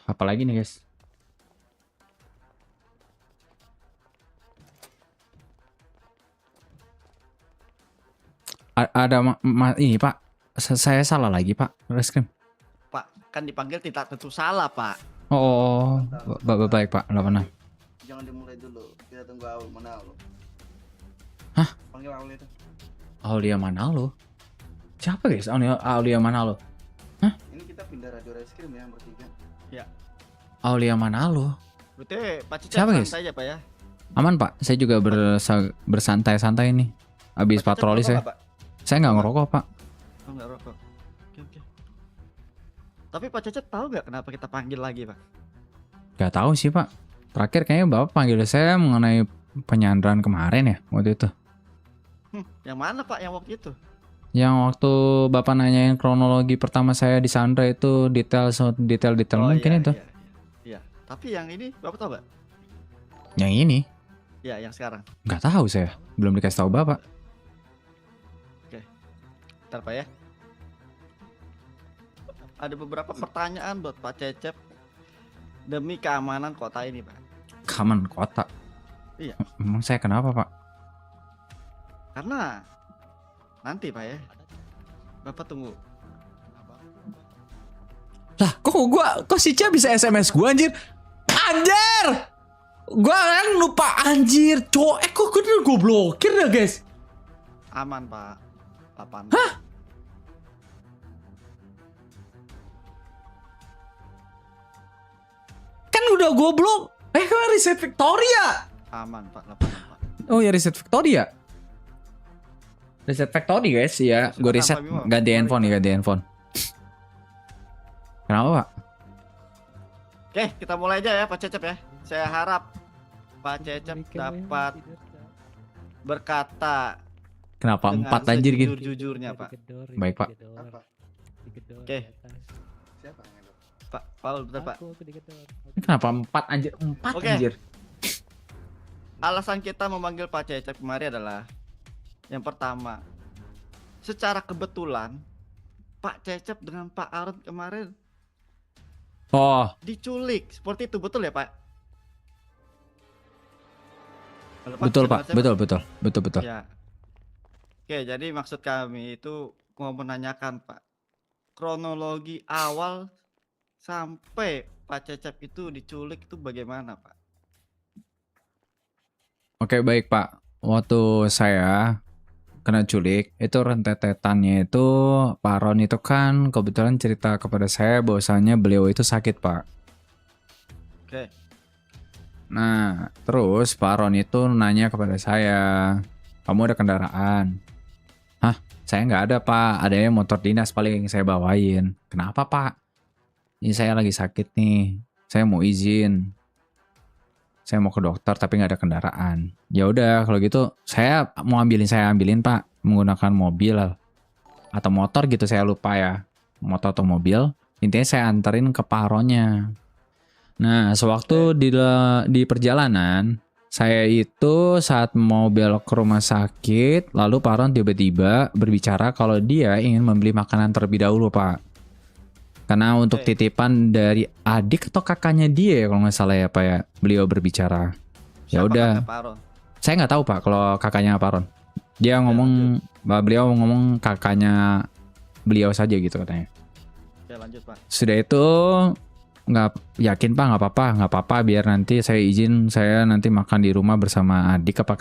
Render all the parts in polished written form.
Apalagi nih guys? Ada ini Pak, saya salah lagi Pak, reskrim. Pak, kan dipanggil tidak tentu salah, Pak. Oh, baik Pak, nggak pernah. Jangan dimulai dulu, kita tunggu Aul. Mana Aul? Hah? Panggil Aul itu. Aulia mana lo? Siapa guys? Aulia mana lo? Ini kita pindah radio reskrim ya, bertiga. Ya. Aulia mana lo? Berarti Pak Cicak Siapa, guys? santai aja, Pak ya. Aman Pak, saya juga bersantai-santai nih. Habis Pak Cicak patroli ngerokok saya. nggak, Pak? Saya nggak ngerokok Pak. Oh, nggak rokok. Oke. Tapi Pak Cecep tahu nggak kenapa kita panggil lagi, Pak? Gak tahu sih Pak. Terakhir kayaknya Bapak panggil saya mengenai penyanderaan kemarin ya waktu itu. Yang mana, Pak, yang waktu itu? Yang waktu Bapak nanyain kronologi pertama saya di Sandra itu detail mungkin iya, itu. Iya. Tapi yang ini Bapak tahu nggak? Yang ini Ya, yang sekarang. nggak tahu saya. Belum dikasih tahu Bapak. Bentar, Pak ya. Ada beberapa pertanyaan buat Pak Cecep demi keamanan kota ini, Pak. Keamanan kota. Iya. Emang saya kenapa Pak? Karena nanti, Pak ya. Bapak tunggu. Lah kok si Cia bisa SMS gua anjir? Anjir! Gua kan lupa anjir. Kok gue blokir ya guys? Aman, Pak. 8. Hah? Kan udah gue blok. Kan reset Victoria. Aman, Pak. 8, Pak. Oh ya reset Victoria. Reset Factory guys ya. Gue reset ganti handphone nih, ganti handphone. Kenapa Pak? Oke, kita mulai aja ya Pak Cecep ya. Saya harap Pak Cecep dapat berkata Kenapa dengan 4 anjir gitu? sejujur-jujurnya, Pak. Baik Pak. Apa? Oke. Siapa yang Pak Paul, betul Pak. Kenapa 4 anjir? 4 Oke. anjir. Alasan kita memanggil Pak Cecep kemarin adalah yang pertama, secara kebetulan Pak Cecep dengan Pak Aron kemarin Oh, diculik. Seperti itu, betul ya, Pak? Halo, Pak, betul dengar Pak. saya, Betul. Ya. Oke, jadi maksud kami itu mau menanyakan, Pak, kronologi awal sampai Pak Cecep itu diculik itu bagaimana, Pak? Oke baik Pak. Waktu saya kena culik, itu rentetetannya itu Pak Ron itu kan kebetulan cerita kepada saya bahwasanya beliau itu sakit Pak. Oke. Nah, terus Pak Ron itu nanya kepada saya, kamu ada kendaraan? Hah? Saya nggak ada Pak, adanya motor dinas paling saya bawain. Kenapa Pak? Ini saya lagi sakit nih, saya mau izin. Saya mau ke dokter tapi nggak ada kendaraan. Ya udah kalau gitu saya ambilin Pak menggunakan mobil atau motor gitu, saya lupa ya, motor atau mobil. Intinya saya anterin ke Paronnya. Nah sewaktu di perjalanan saya itu saat mau belok ke rumah sakit, lalu Paron tiba-tiba berbicara kalau dia ingin membeli makanan terlebih dahulu Pak. Karena untuk titipan dari adik atau kakaknya dia ya kalau nggak salah ya Pak ya, beliau berbicara. Ya Siapa udah. kakak Pak Aron? Saya nggak tahu Pak kalau kakaknya Pak Ron. Dia ngomong, beliau ngomong kakaknya beliau saja gitu katanya. Oke, lanjut Pak. Sudah itu nggak yakin Pak, nggak apa-apa biar nanti saya izin, saya nanti makan di rumah bersama adik apa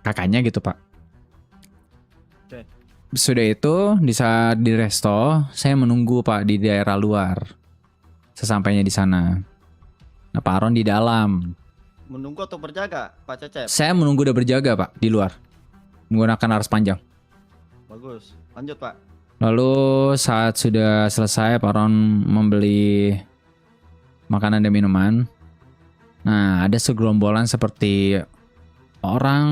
kakaknya gitu Pak. Oke. Sudah itu di saat di resto saya menunggu Pak di daerah luar. Sesampainya di sana. Nah Pak Ron di dalam. Menunggu atau berjaga, Pak Cecep? Saya menunggu udah berjaga Pak di luar. Menggunakan laras panjang. Bagus. Lanjut Pak. Lalu saat sudah selesai Pak Ron membeli makanan dan minuman. Nah ada segerombolan seperti orang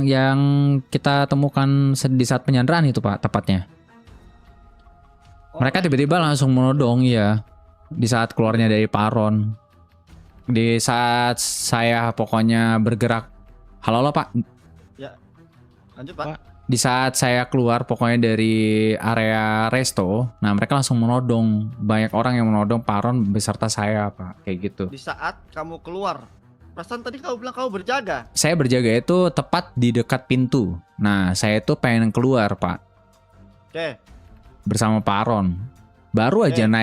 yang kita temukan di saat penyanderaan itu Pak tepatnya. Mereka tiba-tiba langsung menodong ya. Di saat keluarnya dari Pak Ron. Di saat saya pokoknya bergerak. Halo Pak. Ya. Lanjut Pak. Di saat saya keluar pokoknya dari area resto, nah mereka langsung menodong. Banyak orang yang menodong Pak Aron beserta saya, Pak. Kayak gitu. Di saat kamu keluar. Perasaan tadi kamu bilang kamu berjaga. Saya berjaga itu tepat di dekat pintu. Nah, saya itu pengen keluar, Pak. Oke. Bersama Pak Aron. Baru aja Oke.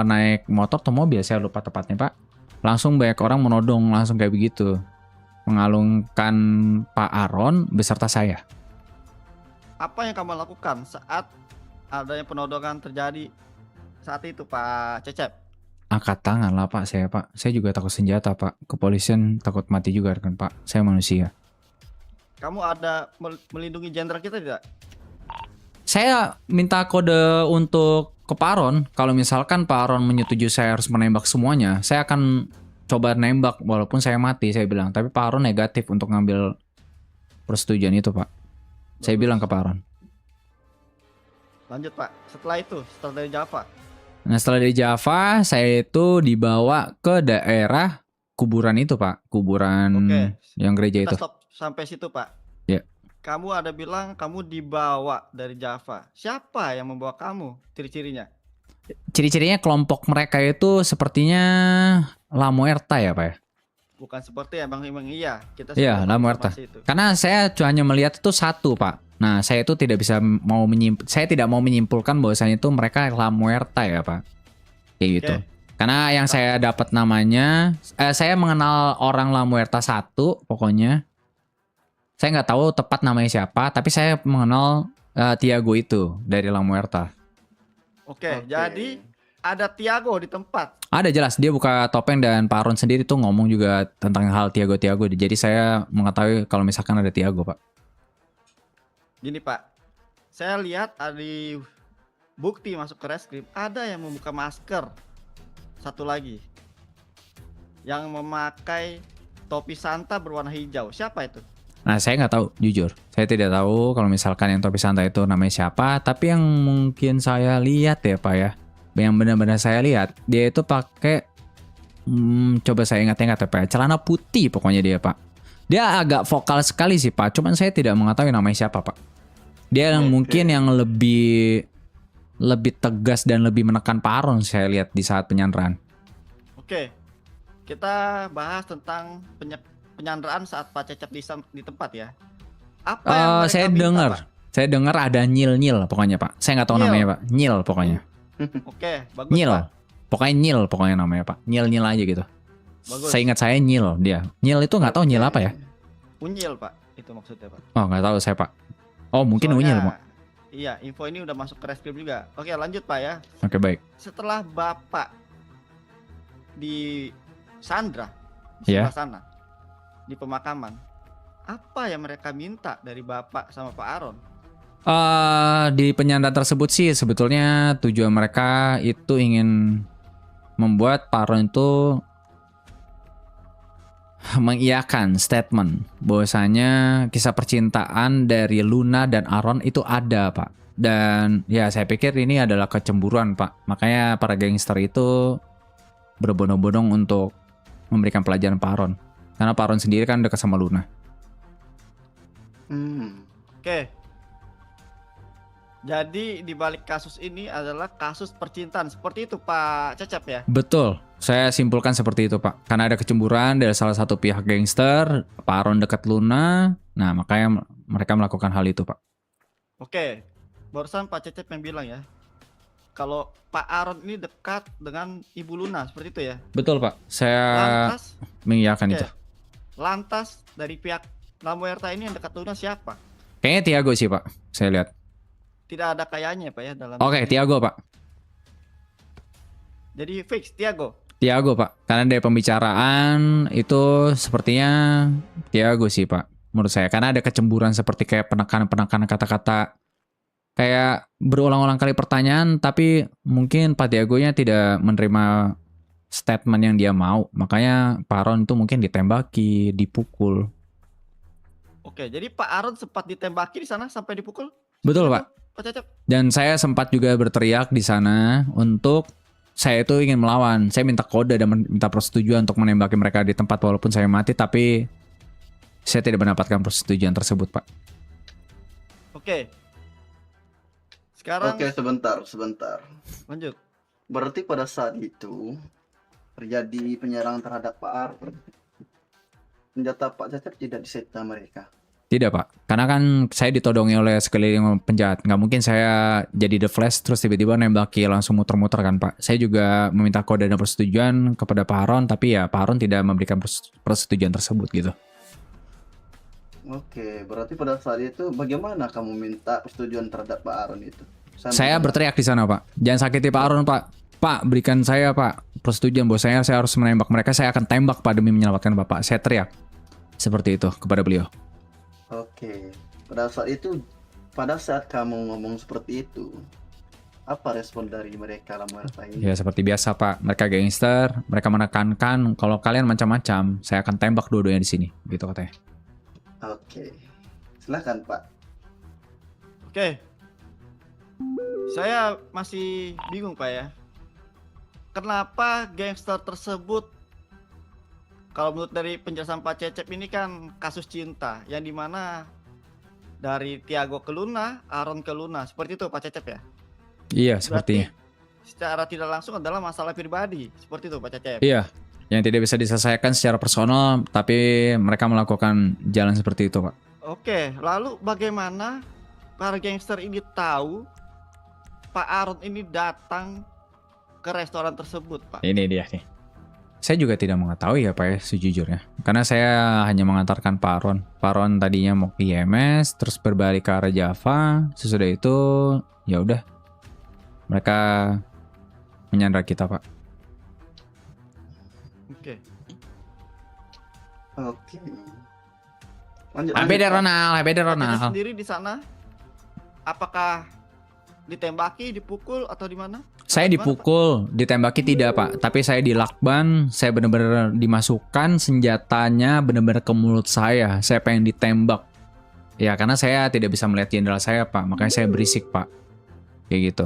naik motor atau mobil, saya lupa tepatnya, Pak. Langsung banyak orang menodong, langsung kayak begitu. Mengalungkan Pak Aron beserta saya. Apa yang kamu lakukan saat adanya penodongan terjadi saat itu, Pak Cecep? Angkat tangan lah, Pak, saya, Pak. Saya juga takut senjata, Pak. Kepolisian takut mati juga kan, Pak. Saya manusia. Kamu ada melindungi jenderal kita tidak? Saya minta kode untuk ke Pak Aron. Kalau misalkan Pak Aron menyetujui saya harus menembak semuanya, saya akan coba nembak walaupun saya mati, saya bilang. Tapi Pak Aron negatif untuk ngambil persetujuan itu, Pak. Saya Bagus. bilang ke Pak Aron. Lanjut, Pak. Setelah itu, setelah dari Java. Nah, setelah dari Java, saya itu dibawa ke daerah kuburan itu, Pak. Kuburan Oke. yang gereja Kita itu. stop sampai situ, Pak. Ya. Kamu ada bilang kamu dibawa dari Java. Siapa yang membawa kamu? Ciri-cirinya? Ciri-cirinya kelompok mereka itu sepertinya La Muerta ya, Pak ya? Bukan seperti emang iya. Kita Iya, sudah La dapat Muerta. informasi itu. Karena saya hanya melihat itu satu, Pak. Nah, saya itu tidak bisa saya tidak mau menyimpulkan bahwasanya itu mereka La Muerta ya, Pak. Kayak gitu. Oke. Karena yang saya dapat namanya, saya mengenal orang La Muerta satu, pokoknya. Saya nggak tahu tepat namanya siapa, tapi saya mengenal Tiago itu dari La Muerta. Oke, jadi ada Tiago di tempat. Ada jelas, dia buka topeng dan Pak Aron sendiri tuh ngomong juga tentang hal Tiago. Jadi saya mengetahui kalau misalkan ada Tiago, Pak. Gini, Pak. Saya lihat ada bukti masuk ke reskrim, ada yang membuka masker. Satu lagi. Yang memakai topi Santa berwarna hijau. Siapa itu? Nah, saya nggak tahu, jujur. Saya tidak tahu kalau misalkan yang topi santai itu namanya siapa. Tapi yang mungkin saya lihat ya, Pak ya. Yang benar-benar saya lihat, dia itu pakai, coba saya ingat-ingat ya, Pak. Celana putih pokoknya dia, Pak. Dia agak vokal sekali sih, Pak. Cuman saya tidak mengetahui namanya siapa, Pak. Dia yang mungkin yang lebih tegas dan lebih menekan Pak Aron saya lihat di saat penyanderaan. Oke. Kita bahas tentang penyanderaan saat Pak Cecep di tempat ya. Apa yang mereka Saya minta, dengar. Pak? Saya dengar ada nyil pokoknya, Pak. Saya nggak tahu Nyil. namanya, Pak. Nyil pokoknya. Oke, bagus, Nyil. Pak. Pokoknya nyil pokoknya namanya, Pak. Nyil aja gitu. Bagus. Saya ingat saya nyil dia. Nyil itu nggak tahu nyil apa ya? Unyil, Pak. Itu maksudnya, Pak. Oh, nggak tahu saya, Pak. Oh, mungkin Soalnya, unyil, Pak. Iya, info ini udah masuk ke reskrim juga. Oke, lanjut, Pak ya. Oke, baik. Setelah Bapak di Sandra di Iya. sebelah sana, di pemakaman, apa yang mereka minta dari Bapak sama Pak Aron? Di penyanderaan tersebut sih sebetulnya tujuan mereka itu ingin membuat Pak Aron itu mengiyakan statement bahwasanya kisah percintaan dari Luna dan Aron itu ada, Pak. Dan ya saya pikir ini adalah kecemburuan, Pak. Makanya para gangster itu berbondong-bondong untuk memberikan pelajaran Pak Aron. Karena Pak Aron sendiri kan dekat sama Luna. Oke. Jadi di balik kasus ini adalah kasus percintaan. Seperti itu, Pak Cecep ya? Betul, saya simpulkan seperti itu, Pak. Karena ada kecemburuan dari salah satu pihak gangster, Pak Aron dekat Luna. Nah, makanya mereka melakukan hal itu, Pak. Oke. Barusan Pak Cecep yang bilang ya, kalau Pak Aron ini dekat dengan Ibu Luna, seperti itu ya? Betul, Pak. Saya Lantas, mengiyakan oke. itu. Lantas dari pihak La Muerta ini yang dekat Luna siapa? Kayaknya Tiago sih, Pak. Saya lihat. Tidak ada kayaknya, Pak ya, dalam Oke, ini. Tiago, Pak. Jadi fix Tiago. Tiago, Pak. Karena dari pembicaraan itu sepertinya Tiago sih, Pak. Menurut saya. Karena ada kecemburuan seperti kayak penekanan-penekanan kata-kata. Kayak berulang-ulang kali pertanyaan, tapi mungkin Pak Tiagonya tidak menerima statement yang dia mau. Makanya Pak Aron itu mungkin ditembaki, dipukul. Oke, jadi Pak Aron sempat ditembaki di sana sampai dipukul? Betul, Seperti Pak. itu, Pak Cecep? Dan saya sempat juga berteriak di sana untuk saya itu ingin melawan. Saya minta kode dan minta persetujuan untuk menembaki mereka di tempat walaupun saya mati, tapi saya tidak mendapatkan persetujuan tersebut, Pak. Oke, sekarang Oke, sebentar. lanjut. Berarti pada saat itu terjadi penyerangan terhadap Pak Arthur. Senjata Pak Cecep tidak disita mereka. Tidak Pak, karena kan saya ditodongi oleh sekeliling penjahat. Nggak mungkin saya jadi The Flash terus tiba-tiba nembaki langsung muter-muter kan Pak. Saya juga meminta kode dan persetujuan kepada Pak Haron, tapi ya Pak Haron tidak memberikan persetujuan tersebut gitu. Oke, berarti pada saat itu bagaimana kamu minta persetujuan terhadap Pak Aaron itu? Saya berteriak di sana Pak, jangan sakiti Pak Haron Pak. Pak, berikan saya Pak persetujuan bahwa saya harus menembak mereka, saya akan tembak Pak demi menyelamatkan Bapak. Saya teriak seperti itu kepada beliau. Oke, pada saat kamu ngomong seperti itu, apa respon dari mereka Lamuerta ini? Ya seperti biasa Pak, mereka gangster, mereka menekankan kalau kalian macam-macam, saya akan tembak dua-duanya di sini, gitu katanya. Oke, silakan Pak. Oke, saya masih bingung Pak ya. Kenapa gangster tersebut, kalau menurut dari penjelasan Pak Cecep ini kan kasus cinta, yang dimana dari Tiago ke Luna, Aaron ke Luna, seperti itu Pak Cecep ya? Iya sepertinya. Berarti secara tidak langsung adalah masalah pribadi, seperti itu Pak Cecep. Iya, yang tidak bisa diselesaikan secara personal, tapi mereka melakukan jalan seperti itu Pak. Oke, lalu bagaimana para gangster ini tahu Pak Aaron ini datang ke restoran tersebut, Pak? Ini dia nih. Saya juga tidak mengetahui ya Pak ya, sejujurnya. Karena saya hanya mengantarkan Pak Aaron. Pak Aaron tadinya mau ke IMS, terus berbalik ke arah Java. Sesudah itu, ya udah, mereka menyandra kita Pak. Oke. Oke. Lanjut. Happy day Pak. Ronald, happy day Pak Cecep Ronald. sendiri di sana, apakah ditembaki, dipukul atau di mana? Saya Gimana, dipukul, ditembaki tidak Pak. Tapi saya dilakban, saya benar-benar dimasukkan senjatanya benar-benar ke mulut saya. Saya pengen ditembak. Ya karena saya tidak bisa melihat jenderal saya Pak, makanya saya berisik Pak. Kayak gitu.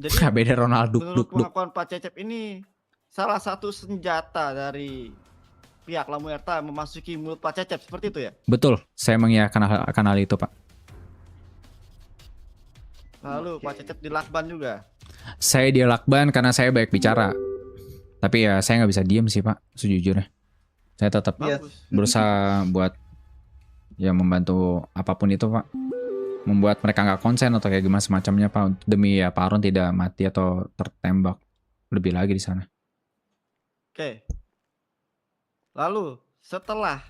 Jadi Beda Ronald duk menurut duk duk. pengakuan Pak Cecep ini salah satu senjata dari pihak Lamuerta memasuki mulut Pak Cecep, seperti itu ya? Betul, saya mengiyakan akan hal itu Pak. Lalu Oke. Pak Cecep dilakban juga. Saya dilakban karena saya baik bicara. Tapi ya saya nggak bisa diem sih Pak, sejujurnya. Saya tetap Iya. Bagus. berusaha buat ya membantu apapun itu Pak. Membuat mereka nggak konsen atau kayak gimana semacamnya Pak. Demi ya Pak Aron tidak mati atau tertembak lebih lagi di sana. Oke. Lalu setelah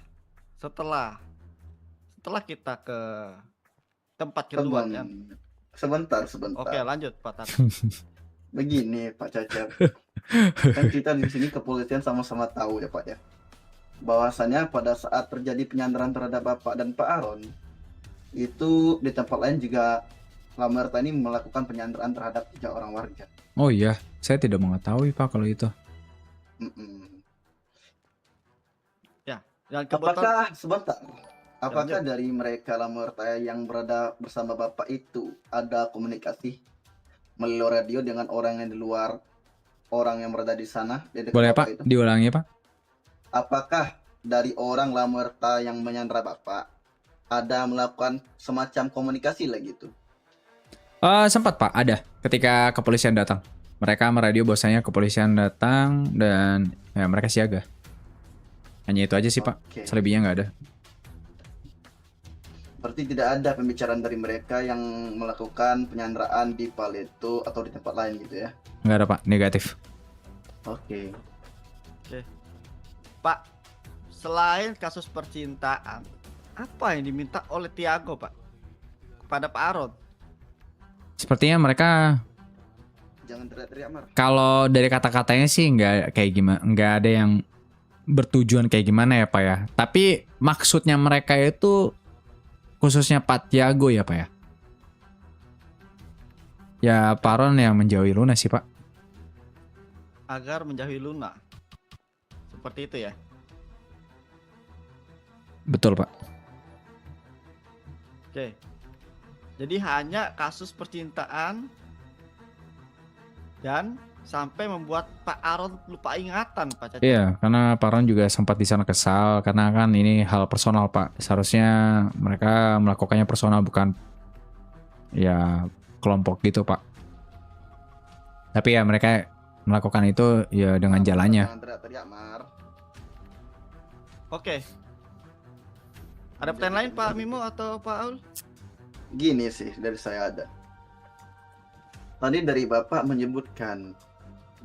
kita ke tempat kedua kan. Sebentar. Oke, lanjut Pak Tat. Begini Pak Cecep. Kan kita di sini kepolisian sama-sama tahu ya Pak ya. Bahwasanya pada saat terjadi penyandaran terhadap Bapak dan Pak Aaron, itu di tempat lain juga Lamuerta ini melakukan penyanderaan terhadap 3 orang warga. Oh iya, saya tidak mengetahui Pak kalau itu. Mm-mm. Dan kebetulan Apakah sebentar? Apakah Lanjut. dari mereka Lamuerta yang berada bersama Bapak itu ada komunikasi melalui radio dengan orang yang di luar, orang yang berada di sana di dekat Boleh Bapak Pak, itu? diulangi Pak? Apakah dari orang Lamuerta yang menyandra Bapak ada melakukan semacam komunikasi lah gitu? Sempat Pak, ada. Ketika kepolisian datang. Mereka meradio bahwasanya kepolisian datang dan ya mereka siaga. Hanya itu aja sih Pak, Oke. selebihnya nggak ada. Berarti tidak ada pembicaraan dari mereka yang melakukan penyanderaan di Paleto atau di tempat lain gitu ya? Nggak ada Pak, negatif. Oke. Pak, selain kasus percintaan, apa yang diminta oleh Tiago Pak kepada Pak Aaron? Sepertinya mereka Jangan teriak-teriak Mar. kalau dari kata-katanya sih nggak kayak gimana, nggak ada yang bertujuan kayak gimana ya Pak ya. Tapi maksudnya mereka itu khususnya Pak Tiago ya Pak ya. Ya Pak Aaron yang menjauhi Luna sih Pak. Agar menjauhi Luna. Seperti itu ya. Betul Pak. Oke. Jadi hanya kasus percintaan dan sampai membuat Pak Aaron lupa ingatan Pak Cecep. Iya, karena Pak Aaron juga sempat di sana kesal karena kan ini hal personal Pak. Seharusnya mereka melakukannya personal bukan ya kelompok gitu Pak. Tapi ya mereka melakukan itu ya dengan jalannya. Jangan teriak-teriak, Mar. Oke. Ada pertanyaan lain Pak Mimo atau Pak Aul? Gini sih dari saya ada. Tadi dari Bapak menyebutkan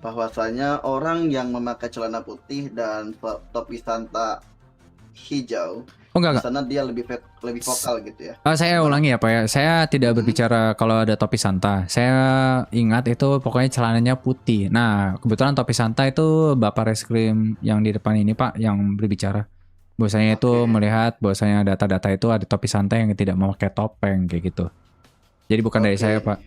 bahwasanya orang yang memakai celana putih dan topi santa hijau, Oh di enggak. sana dia lebih vokal gitu ya. Saya ulangi ya Pak ya. Saya tidak berbicara kalau ada topi santa. Saya ingat itu pokoknya celananya putih. Nah, kebetulan topi santa itu Bapak Reskrim yang di depan ini Pak yang berbicara. Bahwasanya itu Oke. melihat bahwasanya data-data itu ada topi santa yang tidak memakai topeng kayak gitu. Jadi bukan dari Oke. saya Pak.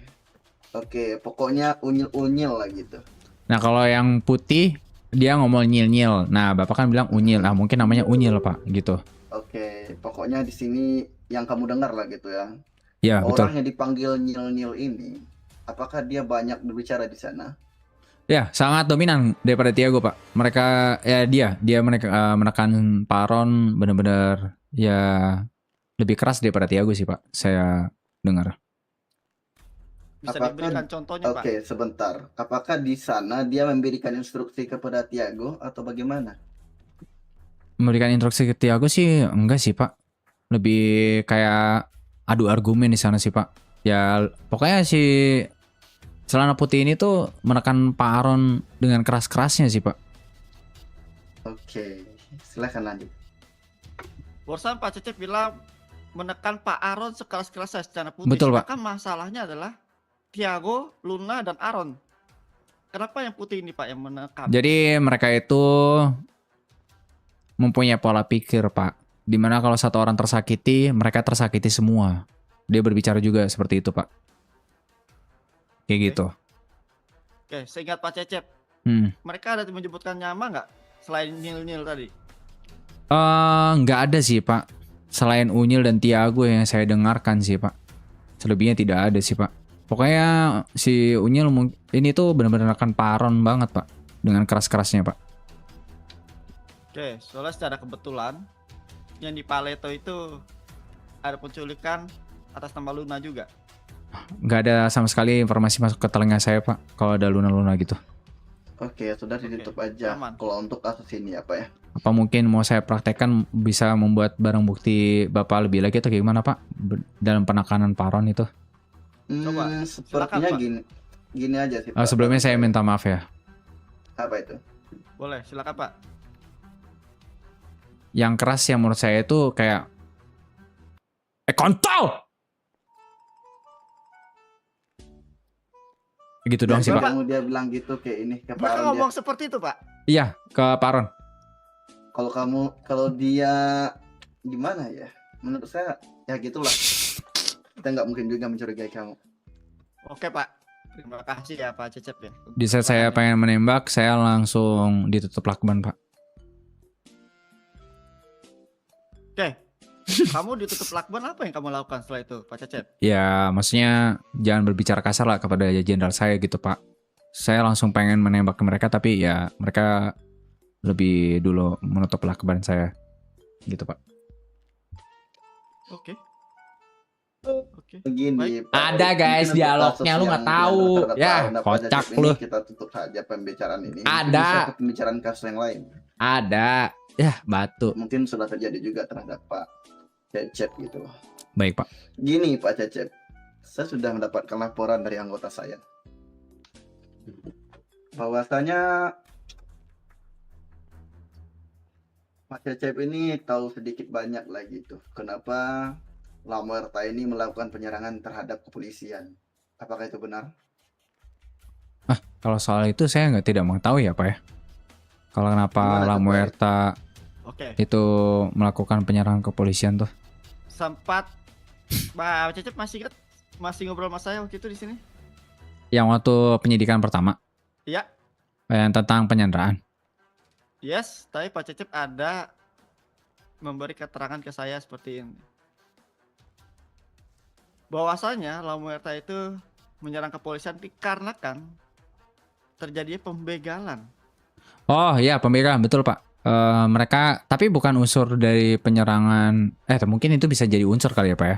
Oke, pokoknya unyil-unyil lah gitu. Nah, kalau yang putih dia ngomong nyil-nyil. Nah, Bapak kan bilang unyil. Ah, mungkin namanya unyil Pak gitu. Oke, pokoknya di sini yang kamu dengar lah gitu ya. Ya, betul. Orang yang dipanggil nyil-nyil ini, apakah dia banyak berbicara di sana? Ya, sangat dominan daripada Tiago, Pak. Mereka ya dia mereka menekan Paron benar-benar ya lebih keras daripada Tiago sih, Pak. Saya dengar. Bisa Apakah- diberikan contohnya Pak? Oke, sebentar. Apakah di sana dia memberikan instruksi kepada Tiago atau bagaimana? Memberikan instruksi ke Tiago sih enggak sih, Pak. Lebih kayak adu argumen di sana sih, Pak. Ya, pokoknya si celana putih ini tuh menekan Pak Aron dengan keras-kerasnya sih, Pak. Oke, silakan lanjut. Barusan Pak Cecep bilang menekan Pak Aron sekeras-kerasnya secara putih. Betul, Pak. Sedangkan masalahnya adalah Tiago, Luna, dan Aron. Kenapa yang putih ini Pak yang menekan? Jadi mereka itu mempunyai pola pikir, Pak. Dimana kalau satu orang tersakiti, mereka tersakiti semua. Dia berbicara juga seperti itu, Pak. Kayak Oke. gitu. Oke, seingat Pak Cecep, mereka ada menyebutkan nama nggak selain Nil-Nil tadi? Nggak ada sih, Pak. Selain Unyil dan Tiago yang saya dengarkan sih, Pak. Selebihnya tidak ada sih, Pak. Pokoknya si Unyil ini tuh benar-benar akan paron banget, Pak. Dengan keras-kerasnya, Pak. Oke, soalnya secara kebetulan yang di Paleto itu ada penculikan atas nama Luna juga. Nggak ada sama sekali informasi masuk ke telinga saya, Pak. Kalau ada Luna-Luna gitu. Oke, sudah ditutup aja. aman. Kalau untuk kasus ini apa ya? Apa mungkin mau saya praktekkan bisa membuat barang bukti Bapak lebih lagi atau gimana, Pak? Dalam penekanan paron itu. Coba, Sepertinya Pak. gini aja sih. Pak. Sebelumnya saya minta maaf ya. Apa itu? Boleh, silakan Pak. Yang keras yang menurut saya itu kayak kontol! Gitu doang sih, Pak. Kamu dia bilang gitu kayak ini ke Mereka Paron ngomong dia. seperti itu Pak. Iya, ke paron. Kalau dia gimana ya? Menurut saya ya gitulah. Kita nggak mungkin juga mencurigai kamu. Oke Pak, terima kasih ya Pak Cecep ya. Di saat saya pengen menembak, saya langsung ditutup lakban, Pak. Oke, kamu ditutup lakban, apa yang kamu lakukan setelah itu Pak Cecep? Ya, maksudnya jangan berbicara kasar lah kepada jenderal saya gitu, Pak. Saya langsung pengen menembak ke mereka, tapi ya mereka lebih dulu menutup lakban saya. Gitu, Pak. Oke. Oke. Begini, Pak. Ada, guys, Mungkin untuk dialognya, kasus lu yang nggak tahu. terhadap Ya, Paron dan Pak kocak Cecep lu. ini, kita tutup saja pembicaraan ini. Mungkin Ada. bisa ke pembicaraan kasus yang lain. Ada. Ya, batu. Mungkin sudah terjadi juga terhadap Pak Cecep gitu loh. Baik, Pak. Gini Pak Cecep, saya sudah mendapatkan laporan dari anggota saya bahwasanya Pak Cecep ini tahu sedikit banyak lah gitu. Kenapa La Muerta ini melakukan penyerangan terhadap kepolisian? Apakah itu benar? Kalau soal itu saya tidak mengetahui ya, Pak ya. Kalau kenapa Gimana La tuh, Pak? Muerta Oke. itu melakukan penyerangan kepolisian tuh. Sempat Pak Cecep masih ngobrol sama saya waktu itu di sini? Yang waktu penyidikan pertama, Iya. yang tentang penyanderaan. Yes, tapi Pak Cecep ada memberi keterangan ke saya seperti ini. Bahwasanya La Muerta itu menyerang kepolisian dikarenakan terjadinya pembegalan. Oh iya, pembegalan, betul, Pak. Mereka, tapi bukan unsur dari penyerangan. Mungkin itu bisa jadi unsur kali ya, Pak ya.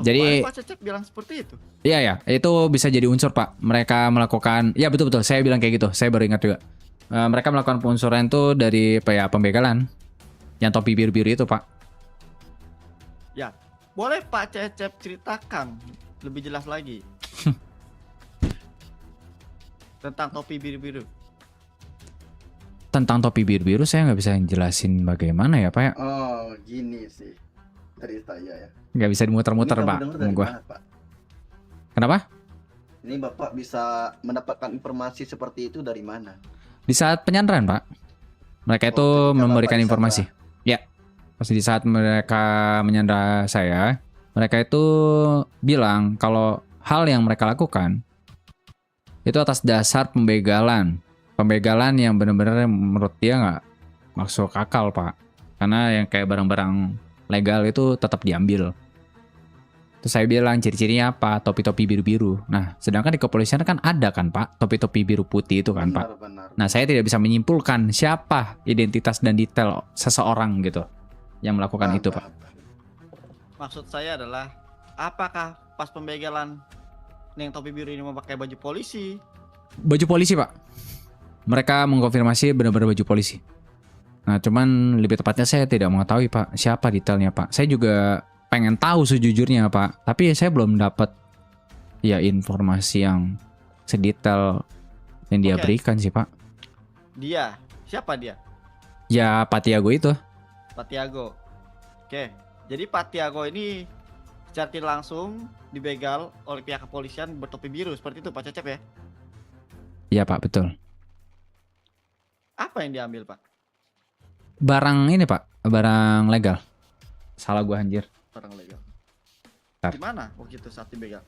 Jadi Pak Cecep bilang seperti itu. iya ya, itu bisa jadi unsur Pak. Mereka melakukan, ya betul-betul, saya bilang kayak gitu. Saya baru ingat juga. Mereka melakukan pengunsuran itu dari apa ya, pembegalan. Yang topi biru-biru itu Pak. Ya, boleh Pak Cecep ceritakan lebih jelas lagi tentang topi biru-biru. Tentang topi biru-biru saya nggak bisa jelasin bagaimana ya Pak ya. Oh, gini sih dari saya ya. Nggak bisa dimuter-muter Ini kamu Pak. dengar Sama dari gua. mana, Pak? Kenapa? Ini Bapak bisa mendapatkan informasi seperti itu dari mana? Di saat penyanderaan Pak. Mereka itu ketika memberikan Bapak informasi. Ya, pasti di saat mereka menyandra saya, mereka itu bilang kalau hal yang mereka lakukan itu atas dasar pembegalan. Pembegalan yang benar-benar menurut dia nggak masuk akal Pak. Karena yang kayak barang-barang legal itu tetap diambil. Terus saya bilang ciri-cirinya apa? Topi-topi biru-biru. Nah, sedangkan di kepolisian kan ada kan Pak, topi-topi biru putih itu kan Pak. Benar. Nah, saya tidak bisa menyimpulkan siapa identitas dan detail seseorang gitu yang melakukan itu Pak. Maksud saya adalah apakah pas pembegalan yang topi biru ini memakai baju polisi? Baju polisi Pak. Mereka mengkonfirmasi benar-benar baju polisi. Nah, cuman lebih tepatnya saya tidak mengetahui Pak siapa detailnya Pak. Saya juga pengen tahu sejujurnya Pak. Tapi saya belum dapat ya informasi yang sedetail yang dia Oke. berikan sih Pak. Dia, siapa dia? Ya Pak Tiago itu. Pak Tiago. Oke, jadi Pak Tiago ini secara tidak langsung dibegal oleh pihak kepolisian bertopi biru seperti itu Pak Cecep ya? Ya Pak, betul. Apa yang diambil Pak? Barang ini Pak, barang legal. Salah gua anjir. Barang legal. Bentar. Di mana waktu itu saat dibegal?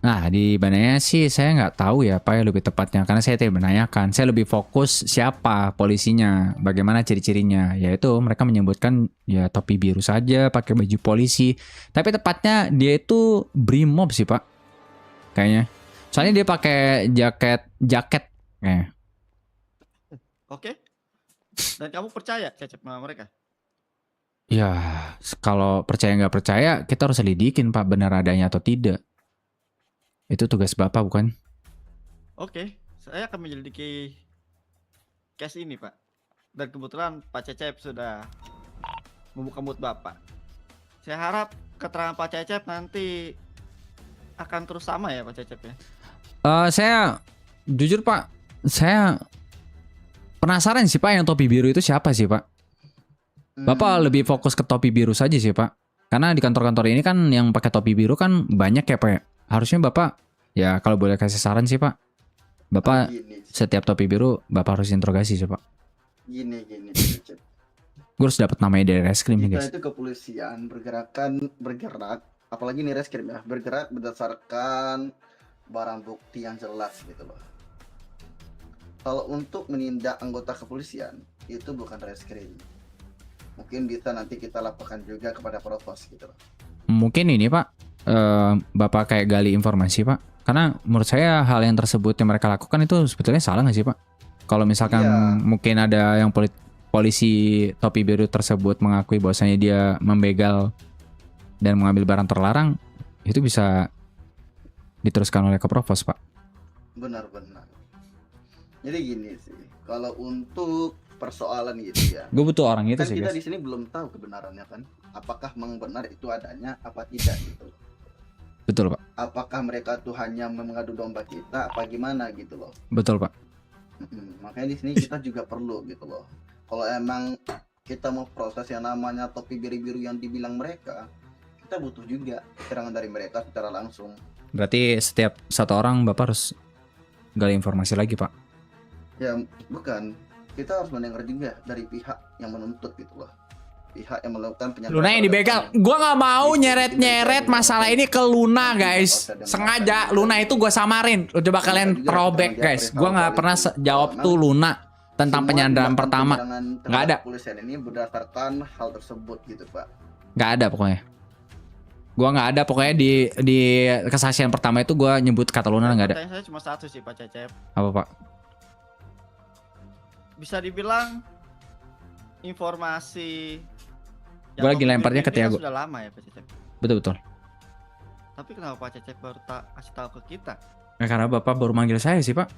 Nah, di bananya sih saya nggak tahu ya Pak ya lebih tepatnya. Karena saya tidak menanyakan. Saya lebih fokus siapa polisinya, bagaimana ciri-cirinya. Yaitu mereka menyebutkan ya topi biru saja, pakai baju polisi. Tapi tepatnya dia itu brimob sih Pak. Kayaknya. Soalnya dia pakai jaket kayaknya. Oke. Dan kamu percaya Cecep sama mereka? Ya, kalau percaya nggak percaya, kita harus selidikin Pak benar adanya atau tidak. Itu tugas Bapak bukan? Oke, saya akan menyelidiki case ini Pak. Dan kebetulan Pak Cecep sudah membuka mulut Bapak. Saya harap keterangan Pak Cecep nanti akan terus sama ya Pak Cecep ya? Saya jujur Pak, saya penasaran sih Pak yang topi biru itu siapa sih Pak? Bapak lebih fokus ke topi biru saja sih Pak. Karena di kantor-kantor ini kan yang pakai topi biru kan banyak ya Pak ya. Harusnya Bapak, ya kalau boleh kasih saran sih Pak. Bapak Gini, setiap topi biru Bapak harus interogasi sih Pak. gini, Cecep. Gue harus dapat namanya dari reskrim nih Kita guys. itu kepolisian bergerak, apalagi nih reskrim ya, bergerak berdasarkan barang bukti yang jelas gitu loh. Kalau untuk menindak anggota kepolisian itu bukan reskrim. Mungkin bisa nanti kita laporkan juga kepada Provos gitu loh. Mungkin ini Pak, Bapak kayak gali informasi Pak. Karena menurut saya hal yang tersebut yang mereka lakukan itu sebetulnya salah nggak sih Pak? Kalau misalkan Iya. mungkin ada yang polisi topi biru tersebut mengakui bahwasanya dia membegal dan mengambil barang terlarang, itu bisa diteruskan oleh Keprovos Pak. Benar-benar. Jadi gini sih, kalau untuk persoalan gitu ya, Gue butuh orang itu kan sih kita guys. di sini belum tahu kebenarannya kan, apakah memang benar itu adanya apa tidak gitu loh. Betul Pak. Apakah mereka tuh hanya mengadu domba kita apa gimana gitu loh. Betul Pak. Makanya di sini kita juga perlu gitu loh. Kalau emang kita mau proses yang namanya topi biru-biru yang dibilang mereka, kita butuh juga keterangan dari mereka secara langsung. Berarti setiap satu orang Bapak harus gali informasi lagi Pak. Ya bukan, kita harus mendengar juga dari pihak yang menuntut gitu loh. Pihak yang melakukan penyanderaan. Luna yang dibegal. Gua nggak mau nyeret-nyeret masalah ini ke Luna guys. Sengaja Luna itu gua samarin. Coba kalian throwback guys. Gua nggak pernah jawab tuh Luna tentang penyanderaan pertama. Nggak ada. Kepolisian ini berdasarkan hal tersebut gitu Pak. Nggak ada pokoknya. Gua nggak ada pokoknya di kesaksian pertama itu gua nyebut kata Luna nggak ada. Pertanyaan saya cuma satu sih Pak Cecep. Apa Pak? Bisa dibilang informasi Gua lagi topi lemparnya biru ke ini kan Tiago. sudah lama ya Pak Cecep. Betul-betul. Tapi kenapa Pak Cecep baru kasih tahu ke kita? Ya, karena Bapak baru manggil saya sih, Pak.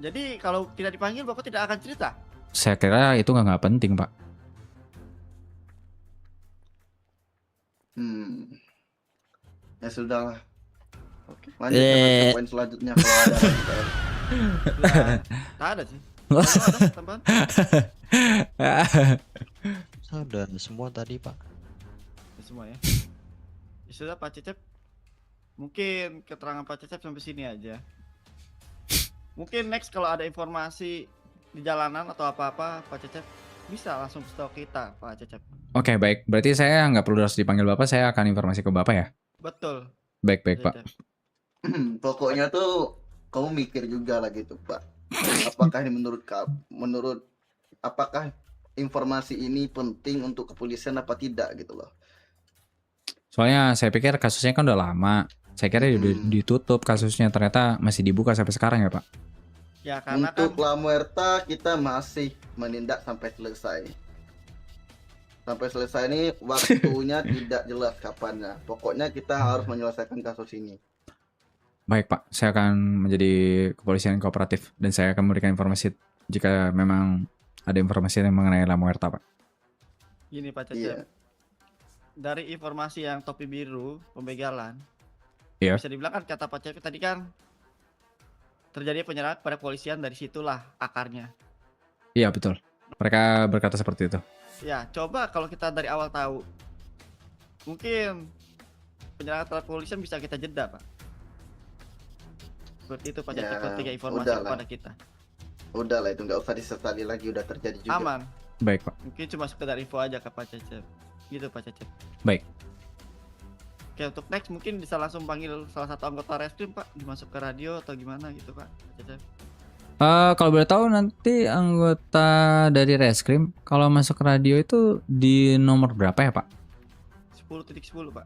Jadi kalau tidak dipanggil Bapak tidak akan cerita? Saya kira itu nggak penting, Pak. Ya sudah lah. Oke. Lanjut ke poin selanjutnya kalau ada lagi, Pak. Tak ada sih. Kalau ada tambahan? Sudah semua tadi Pak. Ya, semua ya. Ya sudah Pak Cecep. Mungkin keterangan Pak Cecep sampai sini aja. Mungkin next kalau ada informasi di jalanan atau apa-apa Pak Cecep bisa langsung kasih tahu kita Pak Cecep. Oke, baik. Berarti saya nggak perlu harus dipanggil Bapak, saya akan informasi ke Bapak ya? Betul. Baik, Pak Pak. Cecep. Pokoknya tuh kamu mikir juga lah gitu, Pak. Apakah ini menurut apakah informasi ini penting untuk kepolisian apa tidak gitu loh. Soalnya saya pikir kasusnya kan udah lama. Saya kira udah ditutup kasusnya, ternyata masih dibuka sampai sekarang ya, Pak? Ya karena Untuk kan La Muerta kita masih menindak sampai selesai. Sampai selesai ini waktunya tidak jelas kapannya. Pokoknya kita harus menyelesaikan kasus ini. Baik, Pak. Saya akan menjadi kepolisian kooperatif dan saya akan memberikan informasi jika memang ada informasi yang mengenai La Muerta, Pak. gini Pak Cecep. Iya. Dari informasi yang topi biru pembegalan, Iya. bisa dibilang kan kata Pak Cecep tadi kan terjadi penyerangan pada kepolisian, dari situlah akarnya. Iya, betul. Mereka berkata seperti itu. Ya coba kalau kita dari awal tahu, mungkin penyerangan terhadap kepolisian bisa kita jeda Pak. Seperti itu Pak Cecep, Ya, ketika informasi udahlah. kepada kita. Udah lah itu nggak usah disesali lagi, udah terjadi juga. Aman. Baik, Pak. Mungkin cuma sekedar info aja ke Pak Cecep. Gitu Pak Cecep. Baik. Oke, untuk next mungkin bisa langsung panggil salah satu anggota reskrim Pak, dimasuk ke radio atau gimana gitu Pak Cecep. Kalau boleh tahu nanti anggota dari Reskrim kalau masuk ke radio itu di nomor berapa ya, Pak? 10.10 Pak.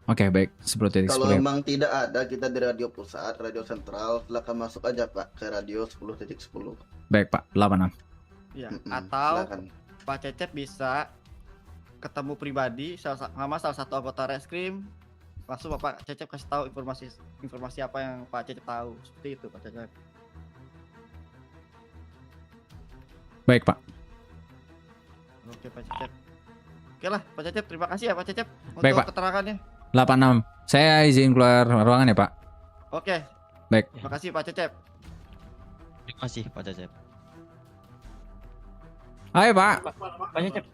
Oke, baik. 10.10 Kalau ya. memang tidak ada kita di radio pusat, radio sentral, silakan masuk aja Pak ke radio 10.10. Baik, Pak. 86. Ya, Mm-mm, atau silakan. Pak Cecep bisa ketemu pribadi sama salah satu anggota reskrim, langsung Bapak Cecep kasih tahu informasi apa yang Pak Cecep tahu. Seperti itu Pak Cecep. Baik, Pak. Oke Pak Cecep. Oke lah Pak Cecep, terima kasih ya Pak Cecep untuk Baik, Pak. keterangannya. 86. Saya izin keluar ruangan ya, Pak. Oke. Baik. Terima kasih Pak Cecep. Terima kasih Pak Cecep. Ayo, Pak. Pak Cecep.